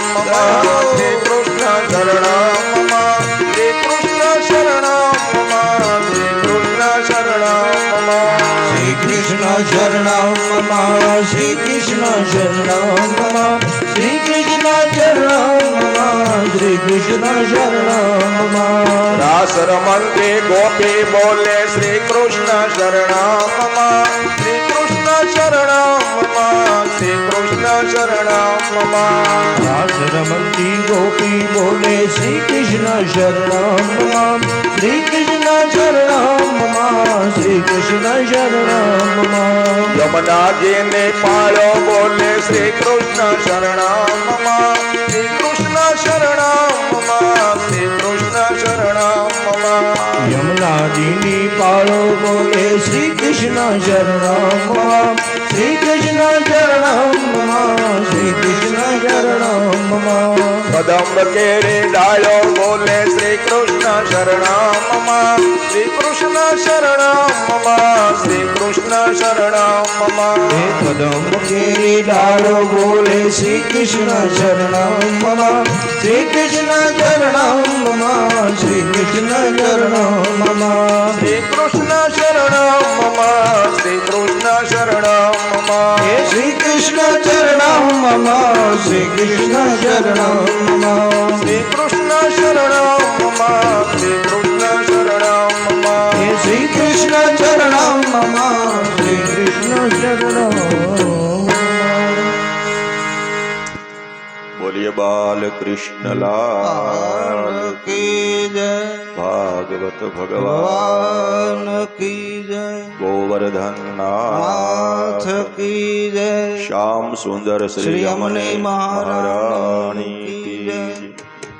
મમ શ્રી કૃષ્ણ શરણમ મમ શ્રી કૃષ્ણ શરણમ મમ શ્રી કૃષ્ણ શરણમ મમ શ્રી કૃષ્ણ શરણમ મમ શ્રી કૃષ્ણ શરણમ મમ શ્રી કૃષ્ણ શરણમ મમ શ્રી કૃષ્ણ શરણમ મમ રાસ રમંતે ગોપી બોલે શ્રી કૃષ્ણ શરણમ મમ શ્રી કૃષ્ણ શરણમ મમ શ્રી કૃષ્ણ શરણમ મમ રાસ રમંતી ગોપી બોલે શ્રી કૃષ્ણ શરણમ મમ શ્રી કૃષ્ણ શરણમ મમ શ્રી કૃષ્ણ શરણમ મમ યમુનાજીને પાળો બોલે શ્રી કૃષ્ણ શરણમ મમ શ્રી કૃષ્ણ શરણમ મમ શ્રી કૃષ્ણ શરણમ મમ યમુનાજીની પાળો બોલે શ્રી કૃષ્ણ શરણમ મમ શ્રી કૃષ્ણ શરણમ મમ શ્રી કૃષ્ણ શરણમ મમ કદંબ કેરી ડાળો બોલે શ્રી કૃષ્ણ શરણમ મમ શ્રી કૃષ્ણ શરણમ મમ શ્રી કૃષ્ણ શરણમ મમ હે કદંબ કેરી ડાળો બોલે શ્રી કૃષ્ણ શરણમ મમ શ્રી કૃષ્ણ શરણમ મમ શ્રી કૃષ્ણ શરણમ મમ શ્રી કૃષ્ણ શરણમ મમ શ્રી કૃષ્ણ શરણમ મમ હે શ્રી કૃષ્ણ શરણમ મમ શ્રી કૃષ્ણ શરણમ મમ શ્રી કૃષ્ણ શરણમ મમ શ્રી કૃષ્ણ શરણમ મમ હે શ્રી કૃષ્ણ શરણમ મમ શ્રી કૃષ્ણ શરણમ બોલીએ બાલ કૃષ્ણ લાલ કી જય ભાગવત ભગવાન ભગવાન કી જય ગોવર્ધન નાથ કી જય શ્યામ સુંદર શ્રી શ્રી અમને અમને મહારાણી કી કી જય.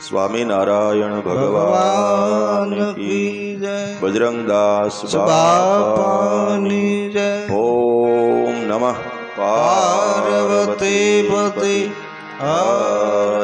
સ્વામિનારાયણ ભગવાન કી જય બજરંગદાસ બાપાની જય ઓમ નમઃ પાર્વતી પતિ હર